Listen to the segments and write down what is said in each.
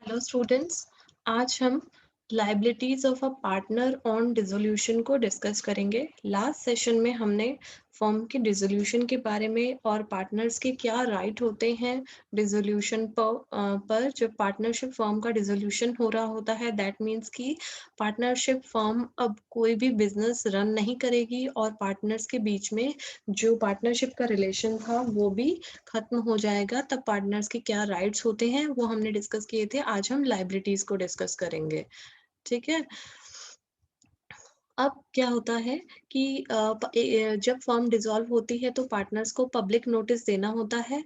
Hello students, आज हम liabilities of a partner on dissolution को डिस्कस करेंगे। लास्ट सेशन में हमने फर्म के डिसोल्यूशन के बारे में और पार्टनर्स के क्या राइट होते हैं डिसोल्यूशन पर जब पार्टनरशिप फर्म का डिसोल्यूशन हो रहा होता है। दैट मीन्स कि पार्टनरशिप फर्म अब कोई भी बिजनेस रन नहीं करेगी और पार्टनर्स के बीच में जो पार्टनरशिप का रिलेशन था वो भी खत्म हो जाएगा। तब पार्टनर्स के क्या राइट्स होते हैं वो हमने डिस्कस किए थे। आज हम लाइबिलिटीज को डिस्कस करेंगे, ठीक है। अब क्या होता है कि जब फर्म डिसॉल्व होती है तो पार्टनर्स को पब्लिक नोटिस देना होता है।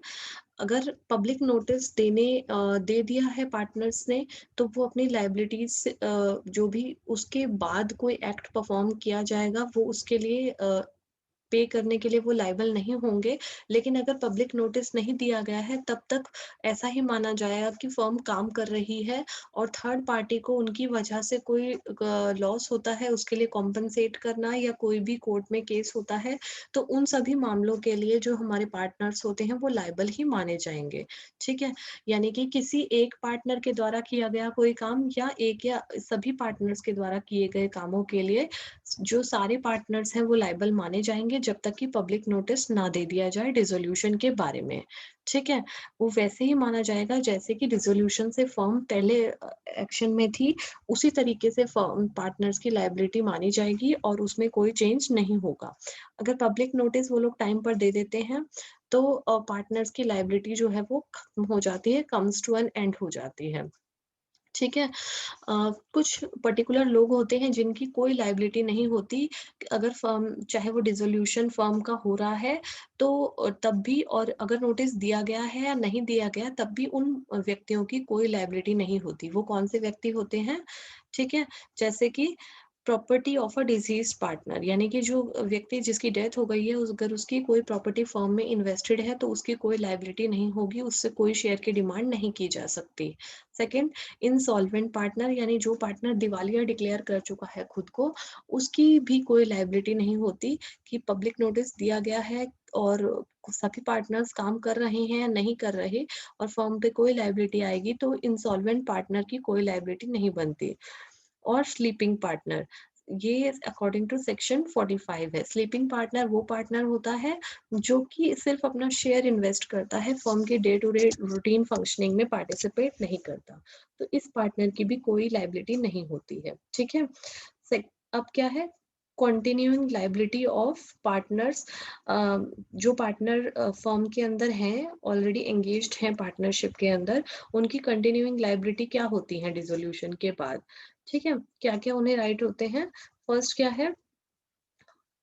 अगर पब्लिक नोटिस दे दिया है पार्टनर्स ने, तो वो अपनी लाइबिलिटीज जो भी उसके बाद कोई एक्ट परफॉर्म किया जाएगा वो उसके लिए पे करने के लिए वो लायबल नहीं होंगे। लेकिन अगर पब्लिक नोटिस नहीं दिया गया है तब तक ऐसा ही माना जाएगा कि फर्म काम कर रही है और थर्ड पार्टी को उनकी वजह से कोई लॉस होता है उसके लिए कॉम्पनसेट करना या कोई भी कोर्ट में केस होता है, तो उन सभी मामलों के लिए जो हमारे पार्टनर्स होते हैं वो लायबल ही माने जाएंगे, ठीक है। यानी कि किसी एक पार्टनर के द्वारा किया गया कोई काम या एक या सभी पार्टनर्स के द्वारा किए गए कामों के लिए जो सारे पार्टनर्स हैं वो लायबल माने जाएंगे जब तक कि पब्लिक नोटिस ना दे दिया जाए डिसोल्यूशन के बारे में, ठीक है। वो वैसे ही माना जाएगा जैसे कि डिसोल्यूशन से फर्म पहले एक्शन में थी, उसी तरीके से फर्म पार्टनर्स की लायबिलिटी मानी जाएगी और उसमें कोई चेंज नहीं होगा। अगर पब्लिक नोटिस वो लोग टाइम पर दे देते हैं तो पार्टनर्स की लायबिलिटी जो है वो खत्म हो जाती है, कम्स टू एन एंड हो जाती है, ठीक है। कुछ पर्टिकुलर लोग होते हैं जिनकी कोई लायबिलिटी नहीं होती। अगर फर्म चाहे वो डिसोल्यूशन फर्म का हो रहा है तो तब भी, और अगर नोटिस दिया गया है या नहीं दिया गया तब भी उन व्यक्तियों की कोई लायबिलिटी नहीं होती। वो कौन से व्यक्ति होते हैं, ठीक है। जैसे कि property of a disease partner, यानी कि जो व्यक्ति जिसकी डेथ हो गई है अगर उसकी कोई प्रॉपर्टी फर्म में इन्वेस्टेड है तो उसकी कोई लायबिलिटी नहीं होगी, उससे कोई शेयर की डिमांड नहीं की जा सकती। सेकेंड, इंसॉल्वेंट पार्टनर, यानी जो पार्टनर दिवालिया डिक्लेयर कर चुका है खुद को, उसकी भी कोई लायबिलिटी नहीं होती कि पब्लिक नोटिस दिया गया है और सभी पार्टनर्स काम कर रहे हैं या नहीं कर रहे और फर्म पे कोई लायबिलिटी आएगी तो इंसॉल्वेंट पार्टनर की कोई लायबिलिटी नहीं बनती। और स्लीपिंग पार्टनर, ये अकॉर्डिंग टू सेक्शन 45 है। स्लीपिंग पार्टनर वो पार्टनर होता है जो कि सिर्फ अपना शेयर इन्वेस्ट करता है, फर्म के day to day routine functioning में पार्टिसिपेट नहीं करता, तो इस पार्टनर की भी कोई लायबिलिटी नहीं होती है, ठीक है। अब क्या है, कंटिन्यूइंग लायबिलिटी ऑफ पार्टनर्स। जो पार्टनर फर्म के अंदर हैं, ऑलरेडी एंगेज्ड हैं पार्टनरशिप के अंदर, उनकी कंटिन्यूइंग लायबिलिटी क्या होती है डिसोल्यूशन के बाद, ठीक है। क्या क्या उन्हें राइट होते हैं। फर्स्ट क्या है,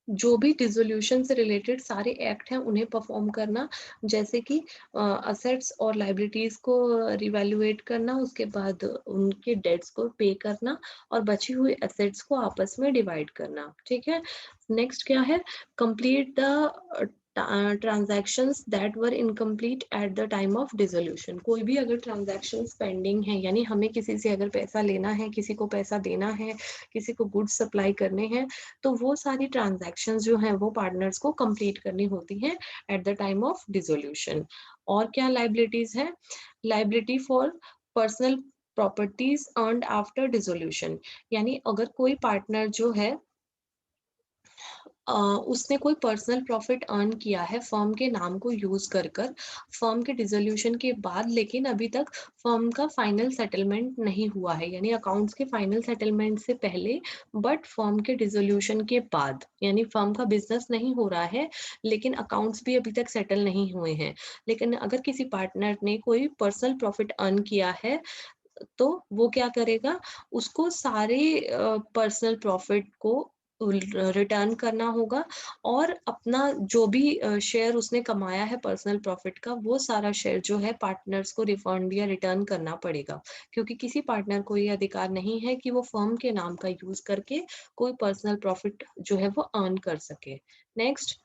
जो भी डिसोल्यूशन से रिलेटेड सारे एक्ट हैं उन्हें परफॉर्म करना, जैसे कि असेट्स और लाइबिलिटीज को रिवैल्यूएट करना, उसके बाद उनके डेट्स को पे करना और बची हुई एसेट्स को आपस में डिवाइड करना, ठीक है। नेक्स्ट क्या है, complete the transactions that were incomplete at the time of dissolution. कोई भी अगर ट्रांजैक्शन पेंडिंग है, यानी हमें किसी से अगर पैसा लेना है, किसी को पैसा देना है, किसी को गुड्स सप्लाई करने हैं, तो वो सारी ट्रांजैक्शंस जो हैं वो पार्टनर्स को कंप्लीट करनी होती हैं at the time of dissolution. और क्या लाइबिलिटीज है, liability for personal properties earned after dissolution, यानी अगर कोई पार्टनर जो है उसने कोई पर्सनल प्रॉफिट अर्न किया है फर्म के नाम को यूज कर फर्म के डिसोल्यूशन के बाद, लेकिन अभी तक फर्म का फाइनल सेटलमेंट नहीं हुआ है, यानी अकाउंट्स के फाइनल सेटलमेंट से पहले बट फर्म के डिसोल्यूशन के बाद, यानी फर्म का बिजनेस नहीं हो रहा है लेकिन अकाउंट्स भी अभी तक सेटल नहीं हुए हैं। लेकिन अगर किसी पार्टनर ने कोई पर्सनल प्रॉफिट अर्न किया है तो वो क्या करेगा, उसको सारे पर्सनल प्रॉफिट को रिटर्न करना होगा और अपना जो भी शेयर उसने कमाया है पर्सनल प्रॉफिट का, वो सारा शेयर जो है पार्टनर्स को रिफंड या रिटर्न करना पड़ेगा, क्योंकि किसी पार्टनर को ये अधिकार नहीं है कि वो फर्म के नाम का यूज करके कोई पर्सनल प्रॉफिट जो है वो अर्न कर सके। Next,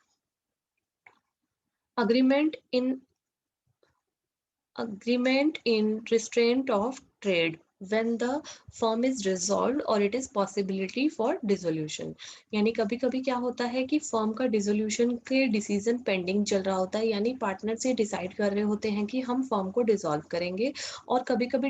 agreement in restraint of trade, when the firm is dissolved or it is possibility for dissolution। यानी कभी कभी क्या होता है कि फर्म का डिसोल्यूशन के डिसीजन पेंडिंग चल रहा होता है, यानी पार्टनर से डिसाइड कर रहे होते हैं कि हम फर्म को डिसॉल्व करेंगे, और कभी कभी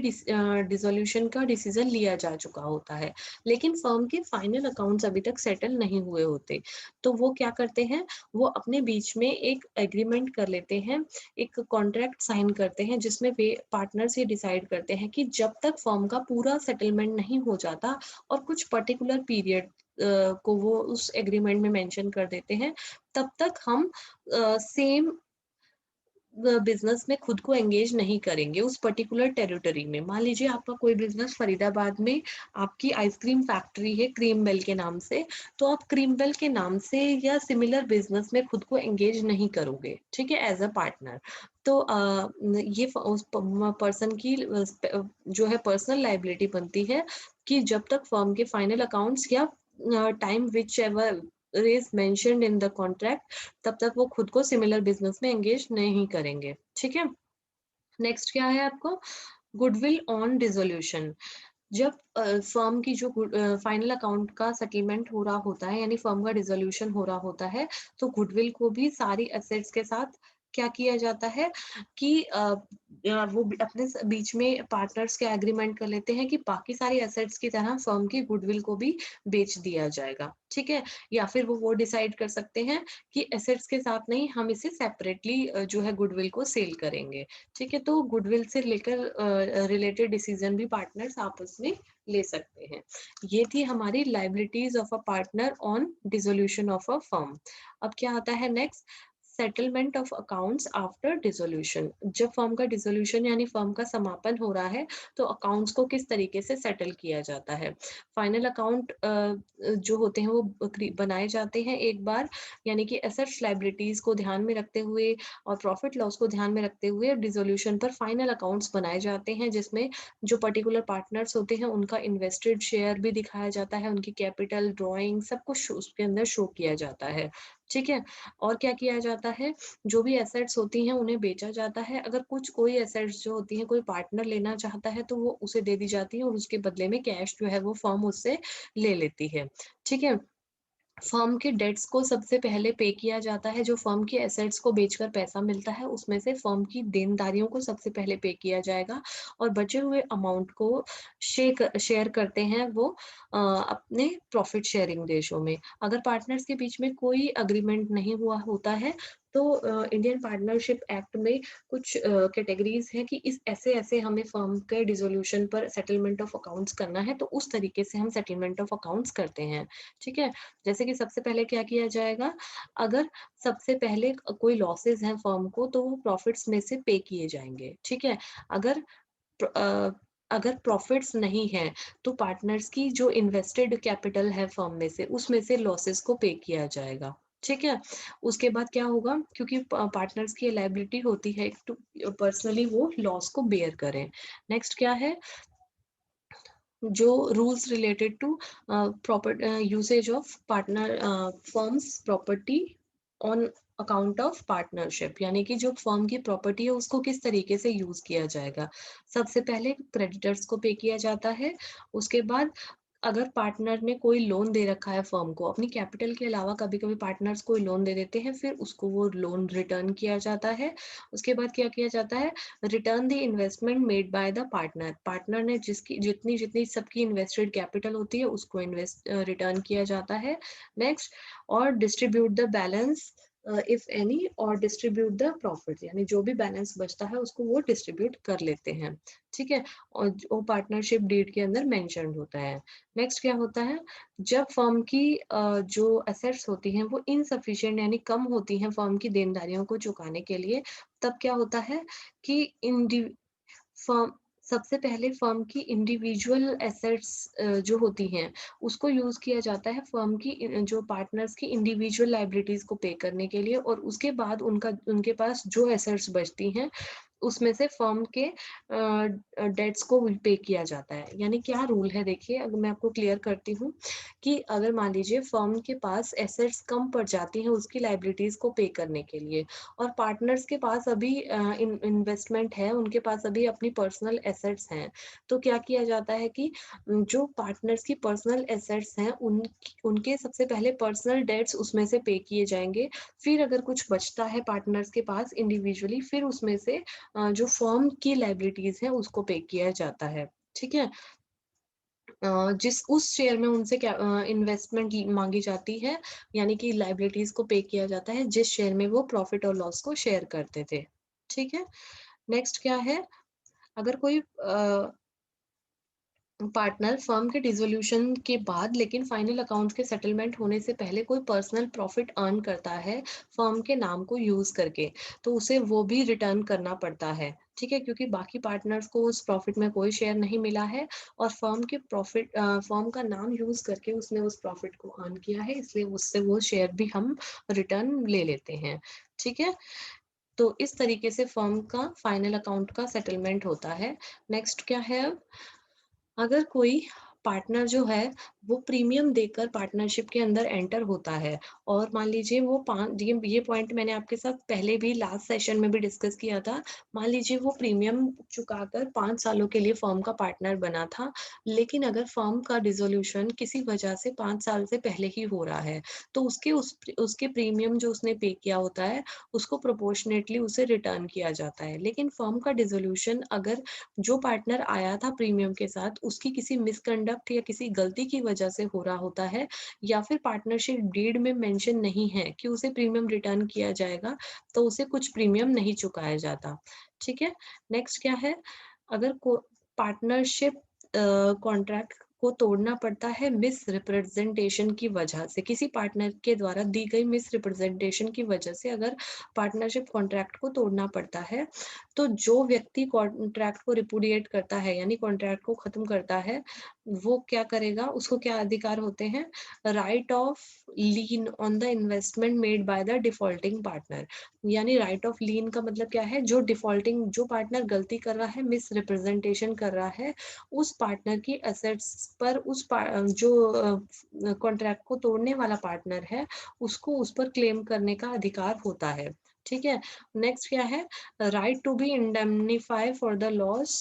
डिसोल्यूशन का डिसीजन लिया जा चुका होता है, लेकिन फर्म के फाइनल अकाउंट्स अभी तक सेटल नहीं हुए होते। तो वो क्या करते हैं, वो अपने बीच में एक एग्रीमेंट कर लेते हैं, एक कॉन्ट्रैक्ट साइन करते हैं, जिसमें वे पार्टनर्स ये डिसाइड करते हैं कि जब तक फर्म का पूरा सेटलमेंट नहीं हो जाता, और कुछ पर्टिकुलर पीरियड को वो उस एग्रीमेंट में मेंशन कर देते हैं, तब तक हम सेम बिजनेस में खुद को एंगेज नहीं करेंगे उस पर्टिकुलर टेरिटरी में। मान लीजिए आपका कोई बिजनेस फरीदाबाद में, आपकी आइसक्रीम फैक्ट्री है क्रीम बेल के नाम से, तो आप क्रीम बेल के नाम से या सिमिलर बिजनेस में खुद को एंगेज नहीं करोगे, ठीक है, एज अ पार्टनर। तो ये उस पर्सन की जो है पर्सनल लाइबिलिटी बनती है कि जब तक फर्म के फाइनल अकाउंट्स या time which ever is mentioned in the contract, तब तक वो खुद को सिमिलर बिजनेस में एंगेज नहीं करेंगे, ठीक है। नेक्स्ट क्या है आपको, गुडविल ऑन डिसोल्यूशन। जब फर्म की जो फाइनल अकाउंट का सेटलमेंट हो रहा होता है, यानी फर्म का डिसोल्यूशन हो रहा होता है, तो गुडविल को भी सारी एसेट्स के साथ क्या किया जाता है कि वो अपने बीच में पार्टनर्स के एग्रीमेंट कर लेते हैं कि बाकी सारी एसेट्स की तरह फर्म की गुडविल को भी बेच दिया जाएगा, ठीक है। या फिर वो डिसाइड कर सकते हैं कि एसेट्स के साथ नहीं, हम इसे सेपरेटली जो है गुडविल को सेल करेंगे, ठीक है। तो गुडविल से लेकर रिलेटेड डिसीजन भी पार्टनर्स आपस में ले सकते हैं। ये थी हमारी liabilities of a partner on dissolution of a firm. अब क्या आता है next, settlement of accounts after dissolution. जब फर्म का डिसोल्यूशन यानी फर्म का समापन हो रहा है, तो अकाउंट्स को किस तरीके से सेटल किया जाता है। फाइनल अकाउंट जो होते हैं वो बनाए जाते हैं एक बार, यानी कि एसेट्स लाइबिलिटीज को ध्यान में रखते हुए और प्रॉफिट लॉस को ध्यान में रखते हुए डिसोल्यूशन पर फाइनल अकाउंट्स बनाए जाते हैं, जिसमें जो पर्टिकुलर पार्टनर्स होते हैं उनका इन्वेस्टेड शेयर भी दिखाया जाता है, उनकी कैपिटल ड्राइंग सब कुछ उसके अंदर शो किया जाता है, ठीक है। और क्या किया जाता है, जो भी एसेट्स होती हैं उन्हें बेचा जाता है। अगर कुछ कोई एसेट्स जो होती हैं कोई पार्टनर लेना चाहता है, तो वो उसे दे दी जाती है, और उसके बदले में कैश जो है वो फर्म उससे ले लेती है, ठीक है। फर्म के डेट्स को सबसे पहले पे किया जाता है, जो फर्म की एसेट्स को बेचकर पैसा मिलता है उसमें से फर्म की देनदारियों को सबसे पहले पे किया जाएगा, और बचे हुए अमाउंट को शेयर करते हैं वो अपने प्रॉफिट शेयरिंग रेशो में। अगर पार्टनर्स के बीच में कोई अग्रीमेंट नहीं हुआ होता है, तो इंडियन पार्टनरशिप एक्ट में कुछ कैटेगरीज हैं कि इस ऐसे ऐसे हमें फर्म के डिसोल्यूशन पर सेटलमेंट ऑफ अकाउंट्स करना है, तो उस तरीके से हम सेटलमेंट ऑफ अकाउंट्स करते हैं, ठीक है। जैसे कि सबसे पहले क्या किया जाएगा, अगर सबसे पहले कोई लॉसेस हैं फर्म को, तो वो प्रॉफिट्स में से पे किए जाएंगे, ठीक है। अगर अ, अगर प्रॉफिट्स नहीं है, तो पार्टनर्स की जो इन्वेस्टेड कैपिटल है फर्म में से, उसमें से लॉसेस को पे किया जाएगा, ठीक है। उसके बाद क्या होगा, क्योंकि पार्टनर्स की लायबिलिटी होती है टू पर्सनली वो लॉस को बेयर करें। नेक्स्ट क्या है, जो rules related to proper usage of partner firm's property on account of partnership, यानी कि जो फर्म की प्रॉपर्टी है उसको किस तरीके से यूज किया जाएगा। सबसे पहले क्रेडिटर्स को पे किया जाता है, उसके बाद अगर पार्टनर ने कोई लोन दे रखा है फर्म को अपनी कैपिटल के अलावा, कभी कभी पार्टनर्स कोई लोन दे देते हैं, फिर उसको वो लोन रिटर्न किया जाता है। उसके बाद क्या किया जाता है, return the investment made by the partner. Partner ने जिसकी जितनी जितनी सबकी इन्वेस्टेड कैपिटल होती है उसको रिटर्न किया जाता है। नेक्स्ट, और distribute the balance if any, और डिस्ट्रीब्यूट द प्रॉफिट, यानी जो भी बैलेंस बचता है उसको वो डिस्ट्रीब्यूट कर लेते हैं, ठीक है। और वो पार्टनरशिप डीड के अंदर मेंशन होता है। नेक्स्ट क्या होता है, जब फर्म की जो एसेट्स होती हैं वो इनसफिशिएंट यानी कम होती हैं फर्म की देनदारियों को चुकाने के लिए, तब क्या होता है कि फर्म सबसे पहले फर्म की इंडिविजुअल एसेट्स जो होती हैं उसको यूज किया जाता है फर्म की जो पार्टनर्स की इंडिविजुअल लायबिलिटीज को पे करने के लिए, और उसके बाद उनके पास जो एसेट्स बचती हैं उसमें से फर्म के डेट्स को पे किया जाता है। यानी क्या रूल है देखिए, अगर मैं आपको क्लियर करती हूँ कि अगर मान लीजिए फर्म के पास एसेट्स कम पड़ जाती हैं उसकी लायबिलिटीज़ को पे करने के लिए, और पार्टनर्स के पास अभी इन्वेस्टमेंट है, उनके पास अभी अपनी पर्सनल एसेट्स हैं। तो क्या किया जाता है कि जो पार्टनर्स की पर्सनल एसेट्स हैं उनके सबसे पहले पर्सनल डेट्स उसमें से पे किए जाएँगे। फिर अगर कुछ बचता है पार्टनर्स के पास इंडिविजुअली, फिर उसमें से जो फर्म की लायबिलिटीज़ हैं उसको पे किया जाता है, ठीक है? जिस उस शेयर में उनसे क्या इन्वेस्टमेंट माँगी जाती है, यानी कि लायबिलिटीज़ को पे किया जाता है जिस शेयर में वो प्रॉफिट और लॉस को शेयर करते थे, ठीक है? नेक्स्ट क्या है, अगर कोई पार्टनर फर्म के डिसोल्यूशन के बाद लेकिन फाइनल अकाउंट्स के सेटलमेंट होने से पहले कोई पर्सनल प्रॉफिट अर्न करता है फर्म के नाम को यूज करके, तो उसे वो भी रिटर्न करना पड़ता है, ठीक है? क्योंकि बाकी पार्टनर्स को उस प्रॉफिट में कोई शेयर नहीं मिला है और फर्म का नाम यूज करके उसने उस प्रॉफिट को अर्न किया है, इसलिए उससे वो शेयर भी हम रिटर्न ले लेते हैं, ठीक है? तो इस तरीके से फर्म का फाइनल अकाउंट का सेटलमेंट होता है। नेक्स्ट क्या है, अगर कोई पार्टनर जो है वो प्रीमियम देकर पार्टनरशिप के अंदर एंटर होता है, और मान लीजिए वो ये पॉइंट मैंने आपके साथ पहले भी लास्ट सेशन में भी डिस्कस किया था। मान लीजिए वो प्रीमियम चुकाकर 5 सालों के लिए फर्म का पार्टनर बना था, लेकिन अगर फर्म का डिसोल्यूशन किसी वजह से 5 साल से पहले ही हो रहा है, तो उसके प्रीमियम जो उसने पे किया होता है, उसको प्रोपोर्शनेटली उसे रिटर्न किया जाता है। लेकिन फर्म का डिसोल्यूशन अगर जो पार्टनर आया था प्रीमियम के साथ उसकी किसी मिसकंडक्ट या किसी गलती की वजह से हो रहा होता है, या फिर पार्टनरशिप डीड में मेंशन नहीं है कि उसे प्रीमियम रिटर्न किया जाएगा, तो उसे कुछ प्रीमियम नहीं चुकाया जाता, ठीक है? नेक्स्ट क्या है, अगर को पार्टनरशिप कॉन्ट्रैक्ट को तोड़ना पड़ता है मिस रिप्रेजेंटेशन की वजह से, किसी पार्टनर के द्वारा दी गई मिस रिप्रेजेंटेशन की वजह से अगर पार्टनरशिप कॉन्ट्रैक्ट को तोड़ना पड़ता है, तो जो व्यक्ति कॉन्ट्रैक्ट को रिपुडिएट करता है यानी कॉन्ट्रैक्ट को खत्म करता है, वो क्या करेगा, उसको क्या अधिकार होते हैं, right of lean on the investment made by the defaulting partner. यानी राइट ऑफ लीन का मतलब क्या है, जो पार्टनर गलती कर रहा है, मिस रिप्रेजेंटेशन कर रहा है, उस पार्टनर की एसेट्स पर जो कॉन्ट्रैक्ट को तोड़ने वाला पार्टनर है उसको उस पर क्लेम करने का अधिकार होता है, ठीक है? नेक्स्ट क्या है, right to be indemnify for the loss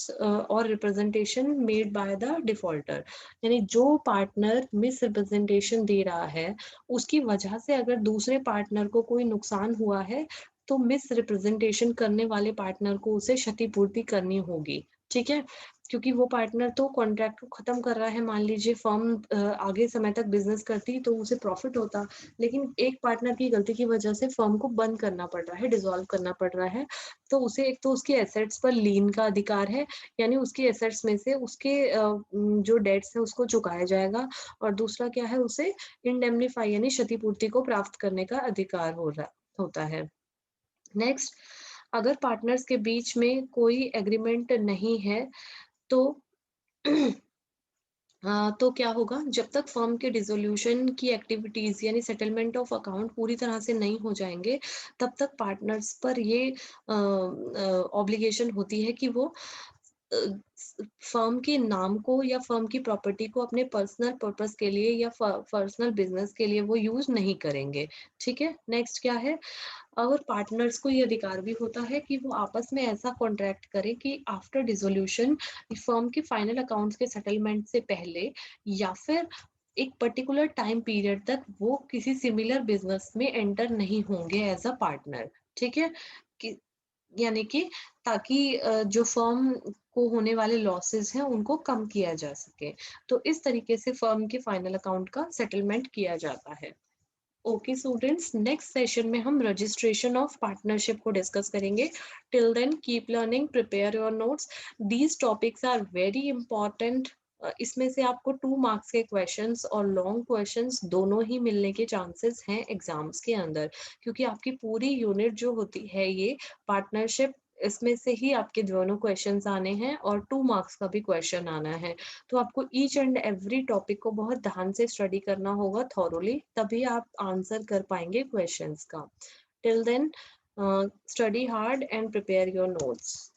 or representation made by the defaulter। यानी जो पार्टनर मिस रिप्रेजेंटेशन दे रहा है उसकी वजह से अगर दूसरे पार्टनर को कोई नुकसान हुआ है, तो मिस रिप्रेजेंटेशन करने वाले पार्टनर को उसे क्षतिपूर्ति करनी होगी, ठीक है? क्योंकि वो पार्टनर तो कॉन्ट्रैक्ट को खत्म कर रहा है, मान लीजिए फर्म आगे समय तक बिजनेस करती तो उसे प्रॉफिट होता, लेकिन एक पार्टनर की गलती की वजह से फर्म को बंद करना पड़ रहा है, डिसॉल्व करना पड़ रहा है, तो उसे एक तो उसकी एसेट्स पर लीन का अधिकार है, यानी उसकी एसेट्स में से उसके जो डेट्स है उसको चुकाया जाएगा, और दूसरा क्या है, उसे इंडेमनीफाई यानी क्षतिपूर्ति को प्राप्त करने का अधिकार होता है। नेक्स्ट, अगर पार्टनर्स के बीच में कोई एग्रीमेंट नहीं है, तो तो क्या होगा, जब तक फर्म के डिसोल्यूशन की एक्टिविटीज यानी सेटलमेंट ऑफ अकाउंट पूरी तरह से नहीं हो जाएंगे, तब तक पार्टनर्स पर ये ऑब्लिगेशन होती है कि वो फर्म के नाम को या फर्म की प्रॉपर्टी को अपने पर्सनल पर्पस के लिए या पर्सनल बिजनेस के लिए वो यूज नहीं करेंगे, ठीक है? नेक्स्ट क्या है, और पार्टनर्स को ये अधिकार भी होता है कि वो आपस में ऐसा कॉन्ट्रैक्ट करें कि आफ्टर डिसोल्यूशन फर्म के फाइनल अकाउंट्स के सेटलमेंट से पहले या फिर एक पर्टिकुलर टाइम पीरियड तक वो किसी सिमिलर बिजनेस में एंटर नहीं होंगे एज अ पार्टनर, ठीक है? कि यानी कि ताकि जो फर्म को होने वाले लॉसेस हैं उनको कम किया जा सके। तो इस तरीके से फर्म के फाइनल अकाउंट का सेटलमेंट किया जाता है। ओके स्टूडेंट्स, नेक्स्ट सेशन में हम रजिस्ट्रेशन ऑफ पार्टनरशिप को डिस्कस करेंगे। Till then keep learning, prepare your notes. These topics are very important. इसमें से आपको 2 मार्क्स के क्वेश्चंस और लॉन्ग क्वेश्चंस दोनों ही मिलने के चांसेस हैं एग्जाम्स के अंदर, क्योंकि आपकी पूरी यूनिट जो होती है ये पार्टनरशिप, इसमें से ही आपके दोनों क्वेश्चंस आने हैं और 2 मार्क्स का भी क्वेश्चन आना है। तो आपको ईच एंड एवरी टॉपिक को बहुत ध्यान से स्टडी करना होगा थॉरोली, तभी आप आंसर कर पाएंगे क्वेश्चंस का। Till then Study hard and prepare your notes.